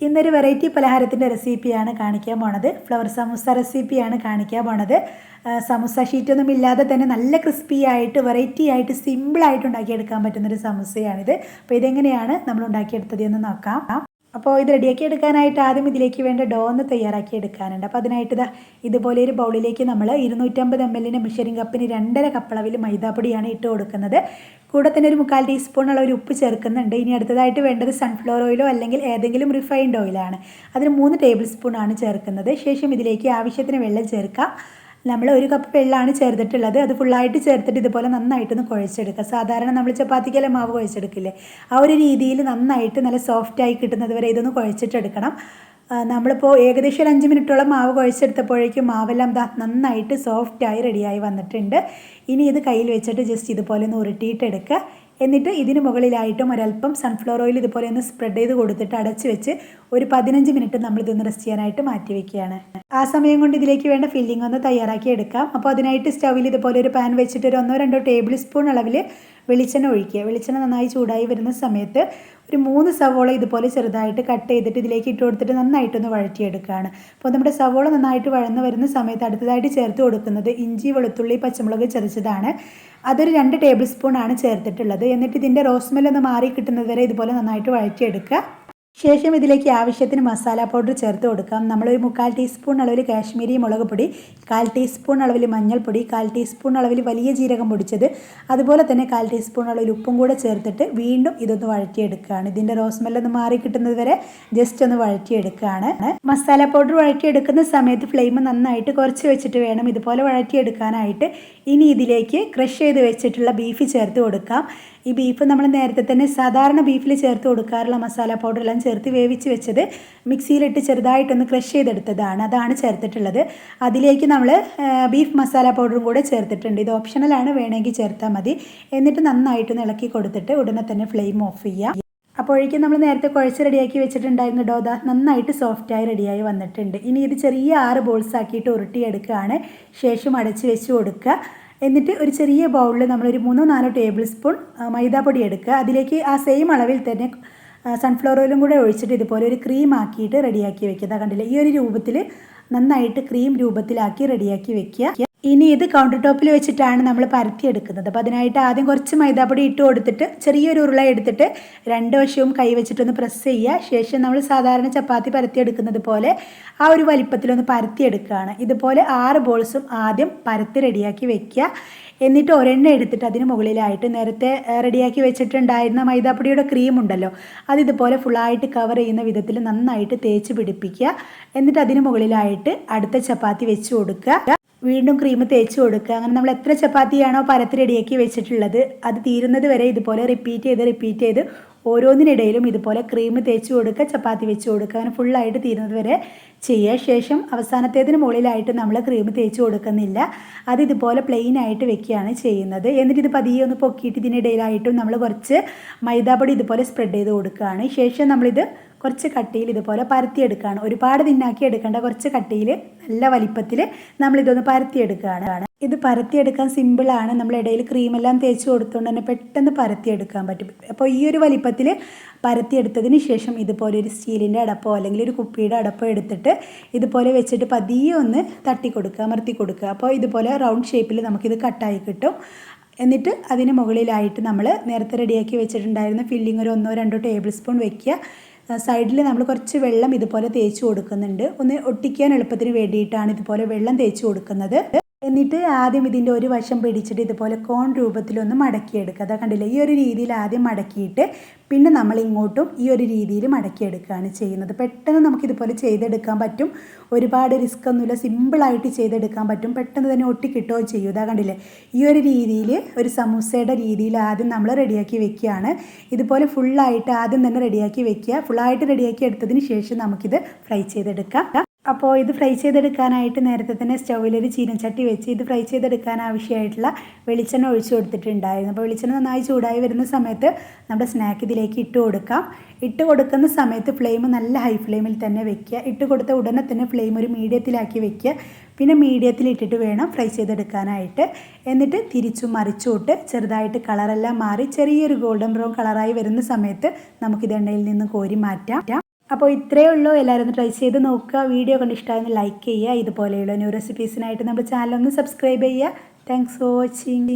ഇന്നൊരു വെറൈറ്റി പലഹാരത്തിൻ്റെ റെസിപ്പിയാണ് കാണിക്കാൻ പോണത്. ഫ്ലവർ സമൂസ റെസിപ്പിയാണ് കാണിക്കാൻ പോണത്. സമൂസ ഷീറ്റൊന്നും ഇല്ലാതെ തന്നെ നല്ല ക്രിസ്പി ആയിട്ട് വെറൈറ്റി ആയിട്ട് സിമ്പിളായിട്ട് ഉണ്ടാക്കിയെടുക്കാൻ പറ്റുന്നൊരു സമൂസയാണിത്. അപ്പോൾ ഇതെങ്ങനെയാണ് നമ്മൾ ഉണ്ടാക്കിയെടുത്തത് എന്ന് നോക്കാം. അപ്പോൾ ഇത് റെഡിയാക്കി എടുക്കാനായിട്ട് ആദ്യം ഇതിലേക്ക് വേണ്ട ഡോ ഒന്ന് തയ്യാറാക്കി എടുക്കാനുണ്ട്. അപ്പോൾ അതിനായിട്ട് ഇതുപോലെ ഒരു ബൗളിലേക്ക് നമ്മൾ 250 ml മെഷറിംഗ് കപ്പിന് 2.5 കപ്പ് അളവിൽ മൈദാപ്പൊടിയാണ് ഇട്ട് കൊടുക്കുന്നത്. കൂടെ തന്നെ ഒരു 1/4 ടീസ്പൂൺ അളവിൽ ഉപ്പ് ചേർക്കുന്നുണ്ട്. ഇനി അടുത്തതായിട്ട് വേണ്ടത് സൺഫ്ലവർ ഓയിലോ അല്ലെങ്കിൽ ഏതെങ്കിലും റിഫൈൻഡ് ഓയിലാണ്. അതിന് 3 ടേബിൾ സ്പൂൺ ആണ് ചേർക്കുന്നത്. ശേഷം ഇതിലേക്ക് ആവശ്യത്തിന് വെള്ളം ചേർക്കാം. നമ്മൾ 1 കപ്പ് വെള്ളമാണ് ചേർത്തിട്ടുള്ളത്. അത് ഫുള്ളായിട്ട് ചേർത്തിട്ട് ഇതുപോലെ നന്നായിട്ടൊന്ന് കുഴച്ചെടുക്കുക. സാധാരണ നമ്മൾ ചപ്പാത്തിക്കെല്ലാം മാവ് കുഴച്ചെടുക്കില്ലേ, ആ ഒരു രീതിയിൽ നന്നായിട്ട് നല്ല സോഫ്റ്റായി കിട്ടുന്നത് വരെ ഇതൊന്ന് കുഴച്ചിട്ടെടുക്കണം. നമ്മളിപ്പോൾ ഏകദേശം ഒരു 5 മിനിറ്റോളം മാവ് കുഴച്ചെടുത്തപ്പോഴേക്കും മാവെല്ലാം നന്നായിട്ട് സോഫ്റ്റായി റെഡിയായി വന്നിട്ടുണ്ട്. ഇനി ഇത് കയ്യിൽ വെച്ചിട്ട് ജസ്റ്റ് ഇതുപോലെ ഒന്ന് ഉരുട്ടിയിട്ടെടുക്കുക. എന്നിട്ട് ഇതിന് മുകളിലായിട്ടും ഒരല്പം സൺഫ്ലവർ ഓയിൽ ഇതുപോലെ ഒന്ന് സ്പ്രെഡ് ചെയ്ത് കൊടുത്തിട്ട് അടച്ച് വെച്ച് ഒരു 15 മിനിറ്റ് നമ്മളിതൊന്ന് റെസ്റ്റ് ചെയ്യാനായിട്ട് മാറ്റി വയ്ക്കുകയാണ്. ആ സമയം കൊണ്ട് ഇതിലേക്ക് വേണ്ട ഫില്ലിംഗ് ഒന്ന് തയ്യാറാക്കി എടുക്കാം. അപ്പോൾ അതിനായിട്ട് സ്റ്റൗവിൽ ഇതുപോലെ ഒരു പാൻ വെച്ചിട്ട് ഒരു 1-2 ടേബിൾ സ്പൂൺ അളവിൽ വെളിച്ചെണ്ണ ഒഴിക്കുക. വെളിച്ചെണ്ണ നന്നായി ചൂടായി വരുന്ന സമയത്ത് ഒരു 3 സവോള ഇതുപോലെ ചെറുതായിട്ട് കട്ട് ചെയ്തിട്ട് ഇതിലേക്ക് ഇട്ട് കൊടുത്തിട്ട് നന്നായിട്ടൊന്ന് വഴറ്റിയെടുക്കുകയാണ്. അപ്പോൾ നമ്മുടെ സവോള നന്നായിട്ട് വഴന്ന് വരുന്ന സമയത്ത് അടുത്തതായിട്ട് ചേർത്ത് കൊടുക്കുന്നത് ഇഞ്ചി, വെളുത്തുള്ളി, പച്ചമുളക് ചതച്ചതാണ്. അതൊരു 2 ടേബിൾ സ്പൂൺ ആണ് ചേർത്തിട്ടുള്ളത്. എന്നിട്ട് ഇതിൻ്റെ റോസ്മെല്ലൊന്ന് മാറി കിട്ടുന്നത് വരെ ഇതുപോലെ നന്നായിട്ട് വഴറ്റിയെടുക്കുക. ശേഷം ഇതിലേക്ക് ആവശ്യത്തിന് മസാല പൗഡർ ചേർത്ത് കൊടുക്കാം. നമ്മളൊരു 1/4 ടീസ്പൂൺ അളവിൽ കാശ്മീരി മുളക് പൊടി, 1/4 ടീസ്പൂൺ അളവിൽ മഞ്ഞൾപ്പൊടി, 1/4 ടീസ്പൂൺ അളവിൽ വലിയ ജീരകം പൊടിച്ചത്, അതുപോലെ തന്നെ 1/4 ടീസ്പൂൺ അളവിൽ ഉപ്പും കൂടെ ചേർത്തിട്ട് വീണ്ടും ഇതൊന്ന് വഴറ്റിയെടുക്കുകയാണ്. ഇതിൻ്റെ റോസ്മെല്ലൊന്ന് മാറി കിട്ടുന്നത് വരെ ജസ്റ്റ് ഒന്ന് വഴറ്റിയെടുക്കുകയാണ്. മസാല പൗഡർ വഴറ്റിയെടുക്കുന്ന സമയത്ത് ഫ്ലെയിം നന്നായിട്ട് കുറച്ച് വെച്ചിട്ട് വേണം ഇതുപോലെ വഴറ്റിയെടുക്കാനായിട്ട്. ഇനി ഇതിലേക്ക് ക്രഷ് ചെയ്ത് വെച്ചിട്ടുള്ള ബീഫ് ചേർത്ത് കൊടുക്കാം. ഈ ബീഫ് നമ്മൾ നേരത്തെ തന്നെ സാധാരണ ബീഫിൽ ചേർത്ത് കൊടുക്കാറുള്ള മസാല പൗഡർ എല്ലാം ചേർത്ത് വേവിച്ച് വെച്ചത് മിക്സിയിലിട്ട് ചെറുതായിട്ടൊന്ന് ക്രഷ് ചെയ്തെടുത്തതാണ്, അതാണ് ചേർത്തിട്ടുള്ളത്. അതിലേക്ക് നമ്മൾ ബീഫ് മസാല പൗഡറും കൂടെ ചേർത്തിട്ടുണ്ട്. ഇത് ഓപ്ഷണലാണ്, വേണമെങ്കിൽ ചേർത്താൽ മതി. എന്നിട്ട് നന്നായിട്ടൊന്ന് ഇളക്കി കൊടുത്തിട്ട് ഉടനെ തന്നെ ഫ്ലെയിം ഓഫ് ചെയ്യുക. അപ്പോഴേക്കും നമ്മൾ നേരത്തെ കുഴച്ച് റെഡിയാക്കി വെച്ചിട്ടുണ്ടായിരുന്ന ഡോ നന്നായിട്ട് സോഫ്റ്റായി റെഡിയായി വന്നിട്ടുണ്ട്. ഇനി ഇത് ചെറിയ 6 ബോൾസ് ആക്കിയിട്ട് ഉരുട്ടിയെടുക്കുകയാണ്. ശേഷം അടച്ച് വെച്ച് കൊടുക്കുക. എന്നിട്ട് ഒരു ചെറിയ ബൗളിൽ നമ്മളൊരു 3-4 ടേബിൾ സ്പൂൺ മൈദാപ്പൊടി എടുക്കുക. അതിലേക്ക് ആ സെയിം അളവിൽ തന്നെ സൺഫ്ലവർ ഓയിലും കൂടെ ഒഴിച്ചിട്ട് ഇതുപോലെ ഒരു ക്രീം ആക്കിയിട്ട് റെഡിയാക്കി വെക്കുക. കണ്ടില്ലേ, ഈ ഒരു രൂപത്തിൽ നന്നായിട്ട് ക്രീം രൂപത്തിലാക്കി റെഡിയാക്കി വെക്കുക. ഇനി ഇത് കൗണ്ടർ ടോപ്പിൽ വെച്ചിട്ടാണ് നമ്മൾ പരത്തിയെടുക്കുന്നത്. അപ്പോൾ അതിനായിട്ട് ആദ്യം കുറച്ച് മൈദാപ്പൊടി ഇട്ട് കൊടുത്തിട്ട് ചെറിയൊരു ഉരുള എടുത്തിട്ട് 2 വശവും കൈ വെച്ചിട്ടൊന്ന് പ്രസ് ചെയ്യുക. ശേഷം നമ്മൾ സാധാരണ ചപ്പാത്തി പരത്തിയെടുക്കുന്നത് പോലെ ആ ഒരു വലിപ്പത്തിലൊന്ന് പരത്തിയെടുക്കുകയാണ്. ഇതുപോലെ 6 ബോൾസും ആദ്യം പരത്തി റെഡിയാക്കി വെക്കുക. എന്നിട്ട് ഒരെണ്ണം എടുത്തിട്ട് അതിന് മുകളിലായിട്ട് നേരത്തെ റെഡിയാക്കി വെച്ചിട്ടുണ്ടായിരുന്ന മൈദാപ്പൊടിയുടെ ക്രീം ഉണ്ടല്ലോ, അതിതുപോലെ ഫുള്ളായിട്ട് കവർ ചെയ്യുന്ന വിധത്തിൽ നന്നായിട്ട് തേച്ച് പിടിപ്പിക്കുക. എന്നിട്ട് അതിന് മുകളിലായിട്ട് അടുത്ത ചപ്പാത്തി വെച്ച് കൊടുക്കുക. വീണ്ടും ക്രീം തേച്ച് കൊടുക്കുക. അങ്ങനെ നമ്മൾ എത്ര ചപ്പാത്തിയാണോ പരത്തി റെഡിയാക്കി വെച്ചിട്ടുള്ളത് അത് തീരുന്നത് വരെ ഇതുപോലെ റിപ്പീറ്റ് ചെയ്ത് ഓരോന്നിനിടയിലും ഇതുപോലെ ക്രീം തേച്ച് കൊടുക്കുക, ചപ്പാത്തി വെച്ച് കൊടുക്കുക. അങ്ങനെ ഫുള്ളായിട്ട് തീരുന്നത് വരെ ചെയ്യുക. ശേഷം അവസാനത്തേതിന് മുകളിലായിട്ട് നമ്മൾ ക്രീം തേച്ച് കൊടുക്കുന്നില്ല, അത് ഇതുപോലെ പ്ലെയിൻ ആയിട്ട് വെക്കുകയാണ് ചെയ്യുന്നത്. എന്നിട്ട് ഇത് പതിയെ ഒന്ന് പൊക്കിയിട്ട് ഇതിനിടയിലായിട്ടും നമ്മൾ കുറച്ച് മൈദാപ്പൊടി ഇതുപോലെ സ്പ്രെഡ് ചെയ്ത് കൊടുക്കുകയാണ്. ശേഷം നമ്മളിത് കുറച്ച് കട്ടിയിൽ ഇതുപോലെ പരത്തിയെടുക്കുകയാണ്. ഒരുപാട് തിന്നാക്കി എടുക്കേണ്ട, കുറച്ച് കട്ടിയിൽ നല്ല വലിപ്പത്തിൽ നമ്മളിതൊന്ന് പരത്തിയെടുക്കുകയാണ്. ഇത് പരത്തിയെടുക്കാൻ സിമ്പിളാണ്. നമ്മൾ ഇടയിൽ ക്രീമെല്ലാം തേച്ച് കൊടുത്തുകൊണ്ട് തന്നെ പെട്ടെന്ന് പരത്തിയെടുക്കാൻ പറ്റും. അപ്പോൾ ഈ ഒരു വലിപ്പത്തിൽ പരത്തിയെടുത്തതിന് ശേഷം ഇതുപോലെ ഒരു സ്റ്റീലിൻ്റെ അടപ്പോ അല്ലെങ്കിൽ ഒരു കുപ്പിയുടെ അടപ്പോ എടുത്തിട്ട് ഇതുപോലെ വെച്ചിട്ട് പതിയെ ഒന്ന് തട്ടി കൊടുക്കുക, അമർത്തി കൊടുക്കുക. അപ്പോൾ ഇതുപോലെ റൗണ്ട് ഷേപ്പിൽ നമുക്കിത് കട്ടായി കിട്ടും. എന്നിട്ട് അതിന് മുകളിലായിട്ട് നമ്മൾ നേരത്തെ റെഡിയാക്കി വെച്ചിട്ടുണ്ടായിരുന്ന ഫില്ലിംഗ് ഒരു 1-2 ടേബിൾ സ്പൂൺ വെക്കുക. സൈഡിൽ നമ്മൾ കുറച്ച് വെള്ളം ഇതുപോലെ തേച്ച് കൊടുക്കുന്നുണ്ട്. ഒന്ന് ഒട്ടിക്കാൻ എളുപ്പത്തിന് വേണ്ടിയിട്ടാണ് ഇതുപോലെ വെള്ളം തേച്ച് കൊടുക്കുന്നത്. എന്നിട്ട് ആദ്യം ഇതിൻ്റെ ഒരു വശം പിടിച്ചിട്ട് ഇതുപോലെ കോൺ രൂപത്തിലൊന്ന് മടക്കിയെടുക്കുക. അതാ കണ്ടില്ലേ, ഈ ഒരു രീതിയിൽ ആദ്യം മടക്കിയിട്ട് പിന്നെ നമ്മൾ ഇങ്ങോട്ടും ഈ ഒരു രീതിയിൽ മടക്കിയെടുക്കുകയാണ് ചെയ്യുന്നത്. പെട്ടെന്ന് നമുക്കിതുപോലെ ചെയ്തെടുക്കാൻ പറ്റും. ഒരുപാട് റിസ്ക് ഒന്നുമില്ല, സിമ്പിളായിട്ട് ചെയ്തെടുക്കാൻ പറ്റും. പെട്ടെന്ന് തന്നെ ഒട്ടിക്കിട്ടുകയോ ചെയ്യും. ഇതാ കണ്ടില്ലേ, ഈ ഒരു രീതിയിൽ ഒരു സമൂസയുടെ രീതിയിൽ ആദ്യം നമ്മൾ റെഡിയാക്കി വെക്കുകയാണ്. ഇതുപോലെ ഫുള്ളായിട്ട് ആദ്യം തന്നെ റെഡിയാക്കി വെക്കുക. ഫുള്ളായിട്ട് റെഡിയാക്കി എടുത്തതിന് ശേഷം നമുക്കിത് ഫ്രൈ ചെയ്തെടുക്കാം. അപ്പോൾ ഇത് ഫ്രൈ ചെയ്തെടുക്കാനായിട്ട് നേരത്തെ തന്നെ സ്റ്റൗവിലൊരു ചീനച്ചട്ടി വെച്ച് ഇത് ഫ്രൈ ചെയ്തെടുക്കാൻ ആവശ്യമായിട്ടുള്ള വെളിച്ചെണ്ണ ഒഴിച്ചു കൊടുത്തിട്ടുണ്ടായിരുന്നു. അപ്പോൾ വെളിച്ചെണ്ണ നന്നായി ചൂടായി വരുന്ന സമയത്ത് നമ്മുടെ സ്നാക്ക് ഇതിലേക്ക് ഇട്ട് കൊടുക്കാം. ഇട്ട് കൊടുക്കുന്ന സമയത്ത് ഫ്ലെയിം നല്ല ഹൈ ഫ്ലെയിമിൽ തന്നെ വെക്കുക. ഇട്ട് കൊടുത്ത ഉടനെ തന്നെ ഫ്ലെയിം ഒരു മീഡിയത്തിലാക്കി വെക്കുക. പിന്നെ മീഡിയത്തിൽ ഇട്ടിട്ട് വേണം ഫ്രൈ ചെയ്തെടുക്കാനായിട്ട്. എന്നിട്ട് തിരിച്ചും മറിച്ചുവിട്ട് ചെറുതായിട്ട് കളറെല്ലാം മാറി ചെറിയൊരു ഗോൾഡൻ ബ്രൗൺ കളറായി വരുന്ന സമയത്ത് നമുക്കിത് എണ്ണയിൽ നിന്ന് കോരി മാറ്റാം. അപ്പോൾ ഇത്രയേ ഉള്ളൂ. എല്ലാവരും ഒന്ന് ട്രൈ ചെയ്ത് നോക്കുക. വീഡിയോ കണ്ട് ഇഷ്ടമായെന്ന് ലൈക്ക് ചെയ്യുക. ഇതുപോലെയുള്ള ന്യൂ റെസിപ്പീസിനായിട്ട് നമ്മുടെ ചാനൽ ഒന്ന് സബ്സ്ക്രൈബ് ചെയ്യുക. Thanks for watching.